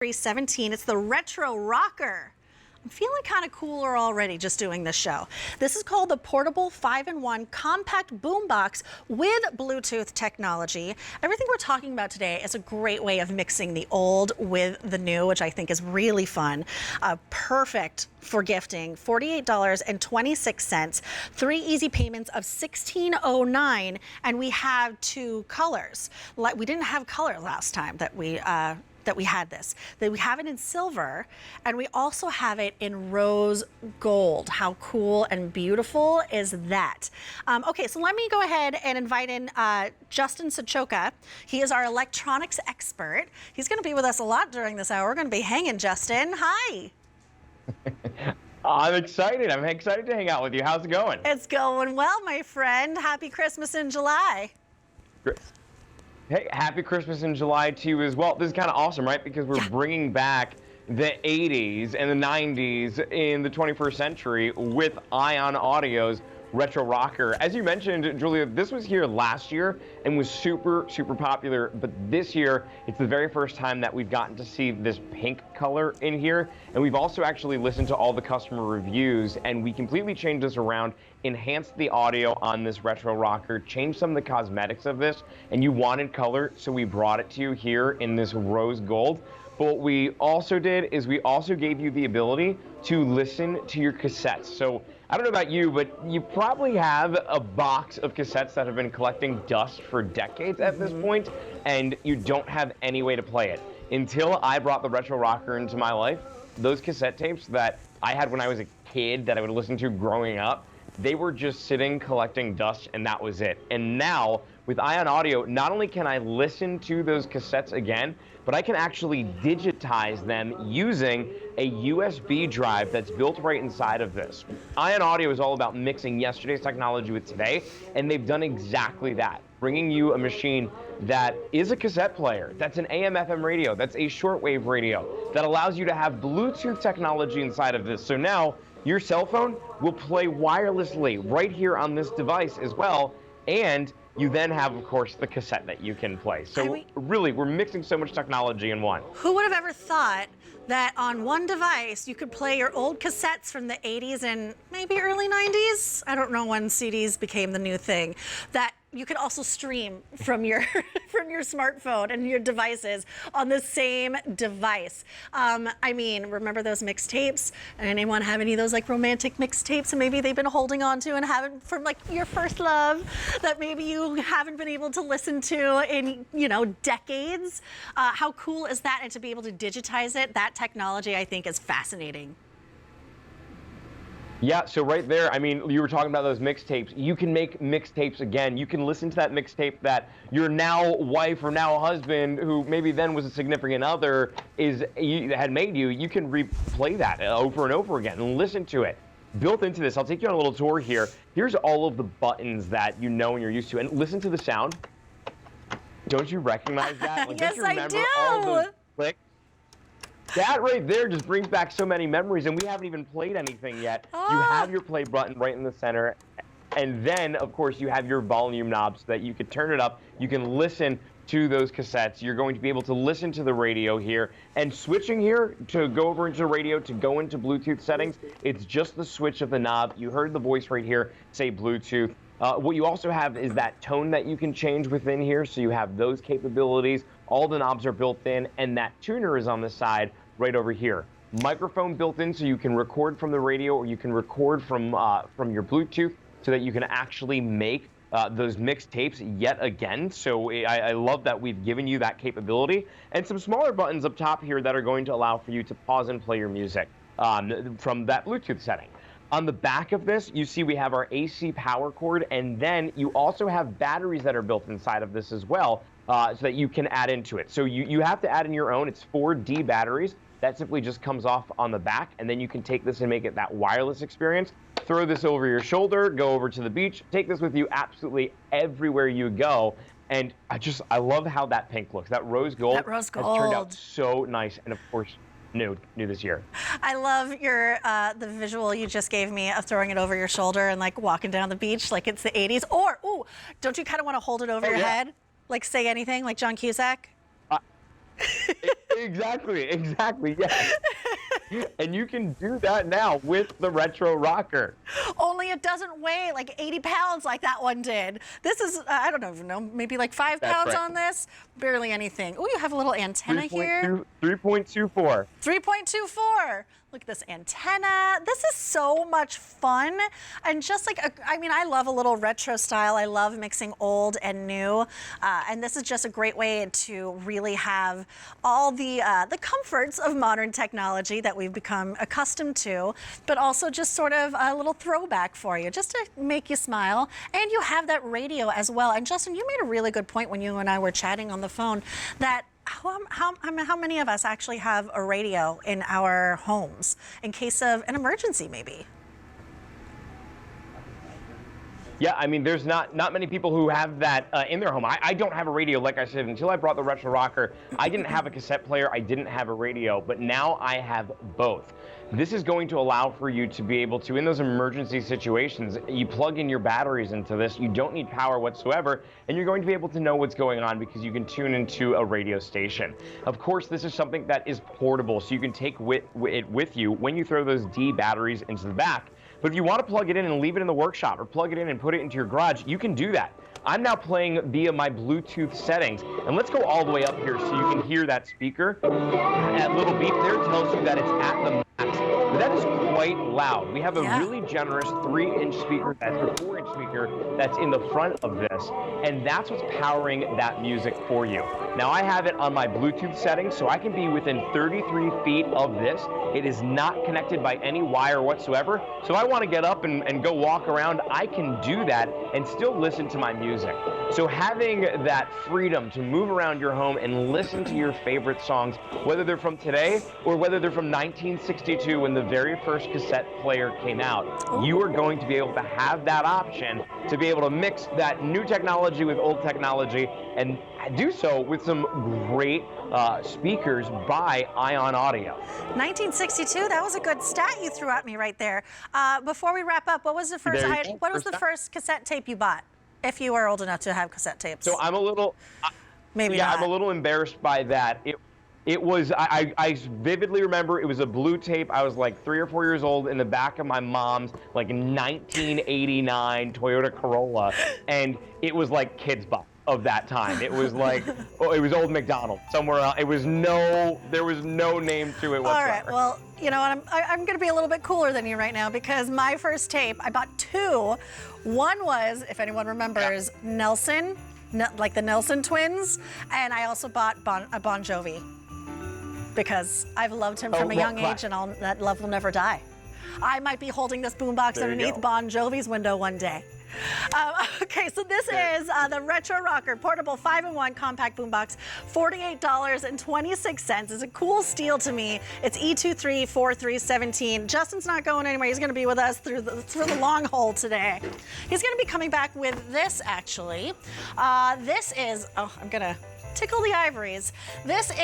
317. It's the retro rocker. I'm feeling kind of cooler already just doing this show. This is called the Portable 5-in-1 Compact Boombox with Bluetooth technology. Everything we're talking about today is a great way of mixing the old with the new, which I think is really fun. Perfect for gifting. $48.26. 3 easy payments of $16.09, and we have 2 colors. We didn't have color last time that we had this. We have it in silver, and we also have it in rose gold. How cool and beautiful is that? Okay, so let me go ahead and invite in Justin Sachoka. He is our electronics expert. He's going to be with us a lot during this hour. We're going to be hanging, Justin. Hi. I'm excited. I'm excited to hang out with you. How's it going? It's going well, my friend. Happy Christmas in July. Great. Hey, happy Christmas in July to you as well. This is kind of awesome, right? Because we're bringing back the 80s and the 90s in the 21st century with Ion Audio's retro rocker. As you mentioned, Julia, this was here last year and was super, super popular. But this year, it's the very first time that we've gotten to see this pink color in here. And we've also actually listened to all the customer reviews, and we completely changed this around, enhanced the audio on this retro rocker, changed some of the cosmetics of this, and you wanted color, so we brought it to you here in this rose gold. But what we also did is we also gave you the ability to listen to your cassettes. So I don't know about you, but you probably have a box of cassettes that have been collecting dust for decades at this point, and you don't have any way to play it. Until I brought the retro rocker into my life, those cassette tapes that I had when I was a kid that I would listen to growing up, they were just sitting collecting dust, and that was it. And now, with Ion Audio, not only can I listen to those cassettes again, but I can actually digitize them using a USB drive that's built right inside of this. Ion Audio is all about mixing yesterday's technology with today, and they've done exactly that, bringing you a machine that is a cassette player, that's an AM/FM radio, that's a shortwave radio, that allows you to have Bluetooth technology inside of this. So now, your cell phone will play wirelessly right here on this device as well, and you then have, of course, the cassette that you can play. So really, we're mixing so much technology in one. Who would have ever thought that on one device you could play your old cassettes from the 80s and maybe early 90s? I don't know when CDs became the new thing. That you could also stream from your from your smartphone and your devices on the same device. I mean, remember those mixtapes? Anyone have any of those like romantic mixtapes that maybe they've been holding on to and haven't, from like your first love, that maybe you haven't been able to listen to in, you know, decades? How cool is that? And to be able to digitize it, that technology I think is fascinating. Yeah, so right there, I mean, you were talking about those mixtapes. You can make mixtapes again. You can listen to that mixtape that your now wife or now husband, who maybe then was a significant other, had made you. You can replay that over and over again and listen to it. Built into this, I'll take you on a little tour here. Here's all of the buttons that you know and you're used to. And listen to the sound. Don't you recognize that? Like, Yes, don't you remember I do. all those clicks? That right there just brings back so many memories, and we haven't even played anything yet. You have your play button right in the center, and then, of course, you have your volume knob so that you can turn it up. You can listen to those cassettes. You're going to be able to listen to the radio here, and switching here to go over into radio, to go into Bluetooth settings, it's just the switch of the knob. You heard the voice right here say Bluetooth. What you also have is that tone that you can change within here, so you have those capabilities. All the knobs are built in, and that tuner is on the side right over here. Microphone built in, so you can record from the radio, or you can record from your Bluetooth, so that you can actually make those mixed tapes yet again. So I love that we've given you that capability, and some smaller buttons up top here that are going to allow for you to pause and play your music from that Bluetooth setting. On the back of this, you see we have our AC power cord, and then you also have batteries that are built inside of this as well, so that you can add into it. So you have to add in your own. It's 4D batteries. That simply just comes off on the back, and then you can take this and make it that wireless experience. Throw this over your shoulder, go over to the beach, take this with you absolutely everywhere you go. And I love how that pink looks. That rose gold, has turned out so nice, and of course, new this year. I love your the visual you just gave me of throwing it over your shoulder and like walking down the beach like it's the 80s. Or, ooh, don't you kind of want to hold it over your head? Like say anything, like John Cusack? Exactly, yes. And you can do that now with the retro rocker. Only it doesn't weigh like 80 pounds like that one did. This is, I don't even know, maybe like 5 That's pounds right. on this. Barely anything. Oh, you have a little antenna here. 3.24. 3.24. Look at this antenna. This is so much fun. And just like, I mean, I love a little retro style. I love mixing old and new. And this is just a great way to really have all the comforts of modern technology that we've become accustomed to, but also just sort of a little throwback for you, just to make you smile. And you have that radio as well. And Justin, you made a really good point when you and I were chatting on the phone that how many of us actually have a radio in our homes in case of an emergency, maybe? Yeah, I mean, there's not many people who have that in their home. I don't have a radio, like I said, until I brought the retro rocker. I didn't have a cassette player, I didn't have a radio, but now I have both. This is going to allow for you to be able to, in those emergency situations, you plug in your batteries into this, you don't need power whatsoever, and you're going to be able to know what's going on because you can tune into a radio station. Of course, this is something that is portable, so you can take it with you when you throw those D batteries into the back. But if you want to plug it in and leave it in the workshop or plug it in and put it into your garage, you can do that. I'm now playing via my Bluetooth settings. And let's go all the way up here so you can hear that speaker. That little beep there tells you that it's at the max. But that is quite loud. We have a really generous 3-inch speaker, that's a 4-inch speaker that's in the front of this. And that's what's powering that music for you. Now I have it on my Bluetooth settings, so I can be within 33 feet of this. It is not connected by any wire whatsoever. So if I want to get up and go walk around, I can do that and still listen to my music. So having that freedom to move around your home and listen to your favorite songs, whether they're from today or whether they're from 1962 when the very first cassette player came out, you are going to be able to have that option to be able to mix that new technology with old technology and do so with some great speakers by Ion Audio. 1962, that was a good stat you threw at me right there. Before we wrap up, what was the first cassette tape you bought? If you were old enough to have cassette tapes. So I'm a little, maybe not. I'm a little embarrassed by that. It was, I vividly remember it was a blue tape. I was like 3 or 4 years old in the back of my mom's like 1989 Toyota Corolla, and it was like Kids Bop of that time. It was like, it was Old McDonald somewhere else. There was no name to it whatsoever. All right, well, you know what, I'm gonna be a little bit cooler than you right now because my first tape, I bought 2. One was, if anyone remembers, Nelson, like the Nelson twins, and I also bought a Bon Jovi because I've loved him from a young age, and that love will never die. I might be holding this boombox underneath Bon Jovi's window one day. Okay, so this is the Retro Rocker Portable 5-in-1 Compact Boombox, $48.26. It's a cool steal to me. It's E234317. Justin's not going anywhere. He's going to be with us through the long haul today. He's going to be coming back with this, actually. This is, I'm going to tickle the ivories. This is